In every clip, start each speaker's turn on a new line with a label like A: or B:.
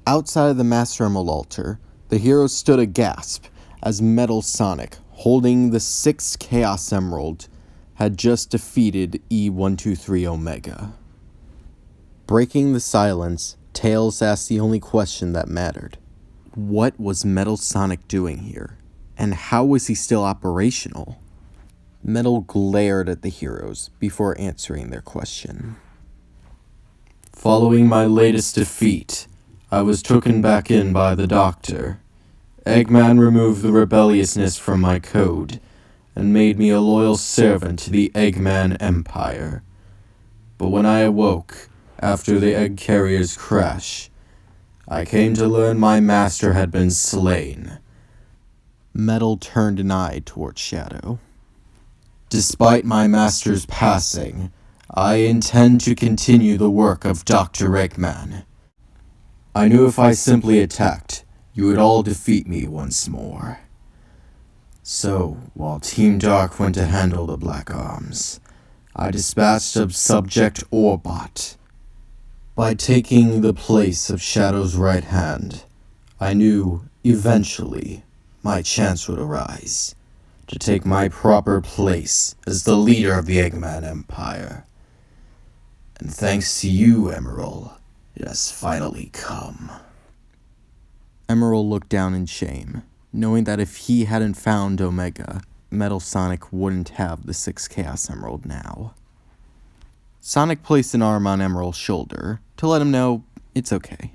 A: Outside of the Master Emerald altar, the heroes stood aghast as Metal Sonic, holding the 6th Chaos Emerald, had just defeated E123 Omega. Breaking the silence, Tails asked the only question that mattered. What was Metal Sonic doing here? And how was he still operational? Metal glared at the heroes before answering their question.
B: Following my latest defeat, I was taken back in by the doctor. Eggman removed the rebelliousness from my code and made me a loyal servant to the Eggman Empire. But when I awoke, after the Egg Carrier's crash, I came to learn my master had been slain.
A: Metal turned an eye towards Shadow.
B: Despite my master's passing, I intend to continue the work of Dr. Eggman. I knew if I simply attacked, you would all defeat me once more. So, while Team Dark went to handle the Black Arms, I dispatched a subject Orbot. By taking the place of Shadow's right hand, I knew, eventually, my chance would arise to take my proper place as the leader of the Eggman Empire. And thanks to you, Emerald, it has finally come.
A: Emerald looked down in shame, knowing that if he hadn't found Omega, Metal Sonic wouldn't have the 6th Chaos Emerald now. Sonic placed an arm on Emerald's shoulder to let him know it's okay.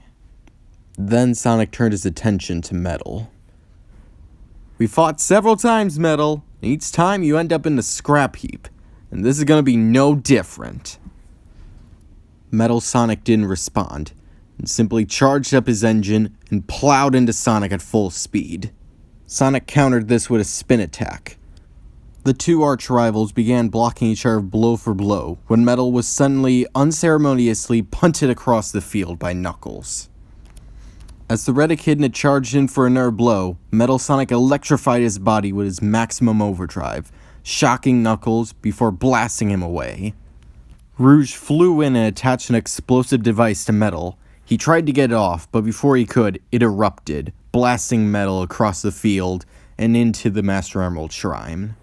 A: Then Sonic turned his attention to Metal. We fought several times, Metal. Each time you end up in the scrap heap, and this is gonna be no different. Metal Sonic didn't respond, and simply charged up his engine and plowed into Sonic at full speed. Sonic countered this with a spin attack. The two arch-rivals began blocking each other blow for blow when Metal was suddenly, unceremoniously punted across the field by Knuckles. As the Red Echidna charged in for another blow, Metal Sonic electrified his body with his maximum overdrive, shocking Knuckles before blasting him away. Rouge flew in and attached an explosive device to Metal. He tried to get it off, but before he could, it erupted, blasting Metal across the field and into the Master Emerald Shrine.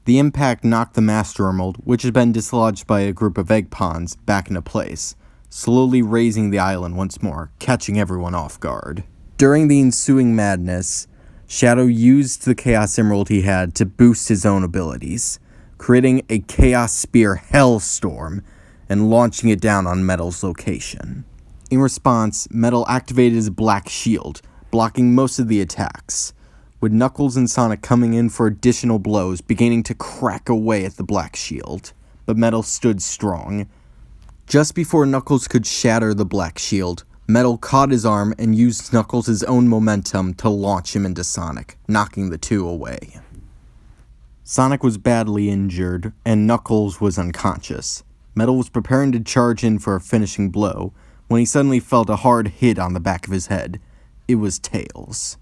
A: The impact knocked the Master Emerald, which had been dislodged by a group of egg pawns, back into place, slowly raising the island once more, catching everyone off guard. During the ensuing madness, Shadow used the Chaos Emerald he had to boost his own abilities, creating a Chaos Spear Hellstorm and launching it down on Metal's location. In response, Metal activated his Black Shield, blocking most of the attacks, with Knuckles and Sonic coming in for additional blows, beginning to crack away at the Black Shield, but Metal stood strong. Just before Knuckles could shatter the Black Shield, Metal caught his arm and used Knuckles' own momentum to launch him into Sonic, knocking the two away. Sonic was badly injured, and Knuckles was unconscious. Metal was preparing to charge in for a finishing blow, when he suddenly felt a hard hit on the back of his head. It was Tails.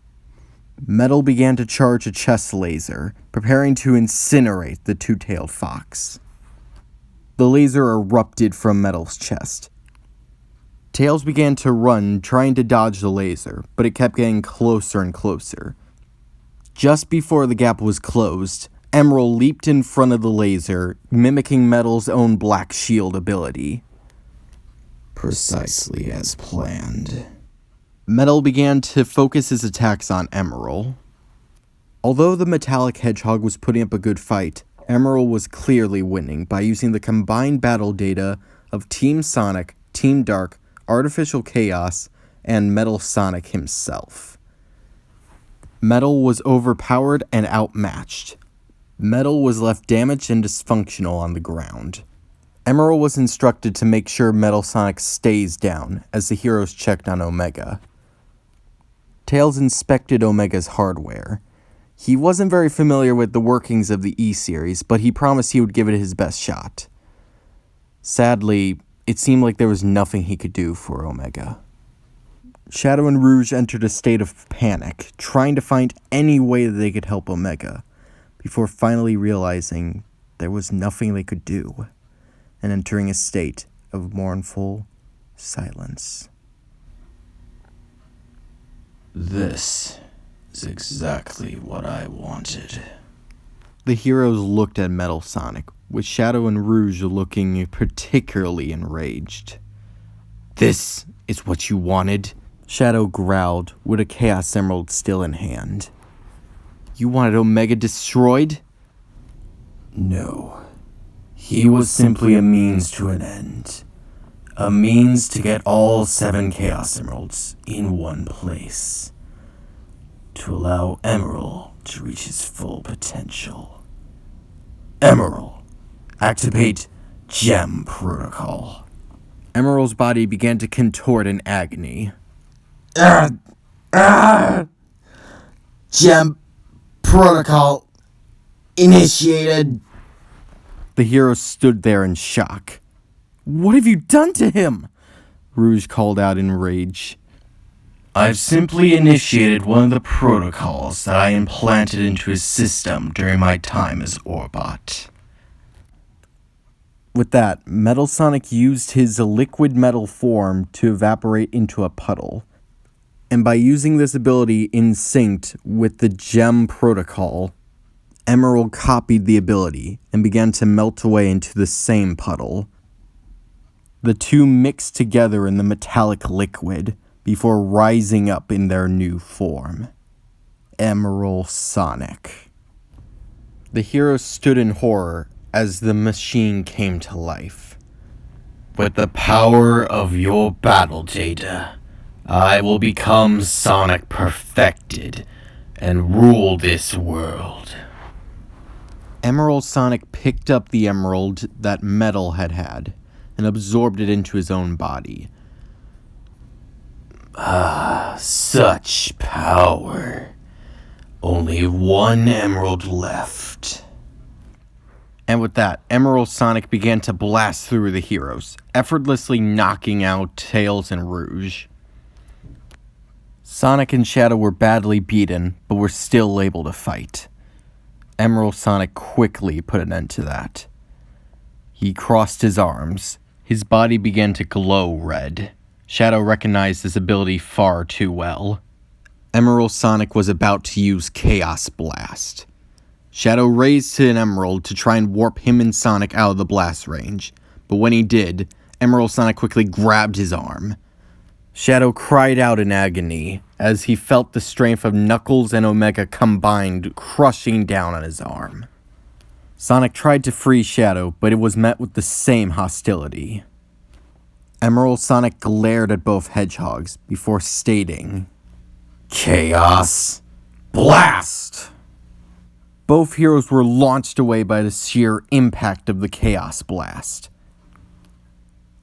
A: Metal began to charge a chest laser, preparing to incinerate the two-tailed fox. The laser erupted from Metal's chest. Tails began to run, trying to dodge the laser, but it kept getting closer and closer. Just before the gap was closed, Emerald leaped in front of the laser, mimicking Metal's own Black Shield ability.
B: Precisely as planned.
A: Metal began to focus his attacks on Emerald. Although the metallic hedgehog was putting up a good fight, Emerald was clearly winning by using the combined battle data of Team Sonic, Team Dark, Artificial Chaos, and Metal Sonic himself. Metal was overpowered and outmatched. Metal was left damaged and dysfunctional on the ground. Emerald was instructed to make sure Metal Sonic stays down as the heroes checked on Omega. Tails inspected Omega's hardware. He wasn't very familiar with the workings of the E-Series, but he promised he would give it his best shot. Sadly, it seemed like there was nothing he could do for Omega. Shadow and Rouge entered a state of panic, trying to find any way that they could help Omega, before finally realizing there was nothing they could do, and entering a state of mournful silence.
B: This is exactly what I wanted.
A: The heroes looked at Metal Sonic, with Shadow and Rouge looking particularly enraged. This is what you wanted? Shadow growled, with a Chaos Emerald still in hand. You wanted Omega destroyed?
B: No. He was simply a means to an end. A means to get all 7 Chaos Emeralds in one place. To allow Emerald to reach his full potential. Emerald, activate Gem Protocol.
A: Emerald's body began to contort in agony.
B: Gem Protocol initiated.
A: The hero stood there in shock. What have you done to him? Rouge called out in rage.
B: I've simply initiated one of the protocols that I implanted into his system during my time as Orbot.
A: With that, Metal Sonic used his liquid metal form to evaporate into a puddle. And by using this ability in sync with the Gem Protocol, Emerald copied the ability and began to melt away into the same puddle. The two mixed together in the metallic liquid before rising up in their new form. Emerald Sonic. The heroes stood in horror as the machine came to life.
B: With the power of your battle data, I will become Sonic Perfected and rule this world.
A: Emerald Sonic picked up the emerald that Metal had and absorbed it into his own body.
B: Such power. Only 1 emerald left.
A: And with that, Emerald Sonic began to blast through the heroes, effortlessly knocking out Tails and Rouge. Sonic and Shadow were badly beaten, but were still able to fight. Emerald Sonic quickly put an end to that. He crossed his arms. His body began to glow red. Shadow recognized this ability far too well. Emerald Sonic was about to use Chaos Blast. Shadow raised an emerald to try and warp him and Sonic out of the blast range, but when he did, Emerald Sonic quickly grabbed his arm. Shadow cried out in agony as he felt the strength of Knuckles and Omega combined crushing down on his arm. Sonic tried to free Shadow, but it was met with the same hostility. Emerald Sonic glared at both hedgehogs before stating,
B: Chaos Blast!
A: Both heroes were launched away by the sheer impact of the Chaos Blast.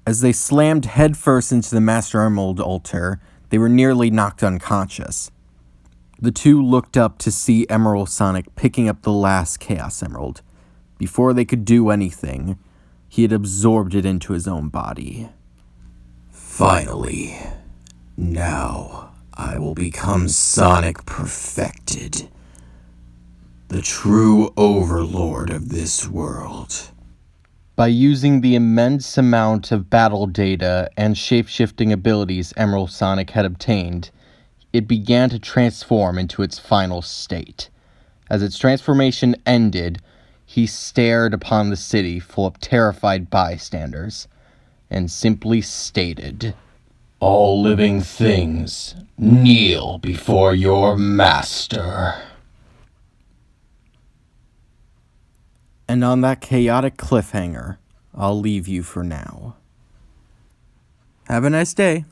A: As they slammed headfirst into the Master Emerald altar, they were nearly knocked unconscious. The two looked up to see Emerald Sonic picking up the last Chaos Emerald. Before they could do anything, he had absorbed it into his own body.
B: Finally, now I will become Sonic Perfected, the true overlord of this world.
A: By using the immense amount of battle data and shape-shifting abilities Emerald Sonic had obtained, it began to transform into its final state. As its transformation ended, he stared upon the city full of terrified bystanders, and simply stated,
B: All living things, kneel before your master.
A: And on that chaotic cliffhanger, I'll leave you for now. Have a nice day.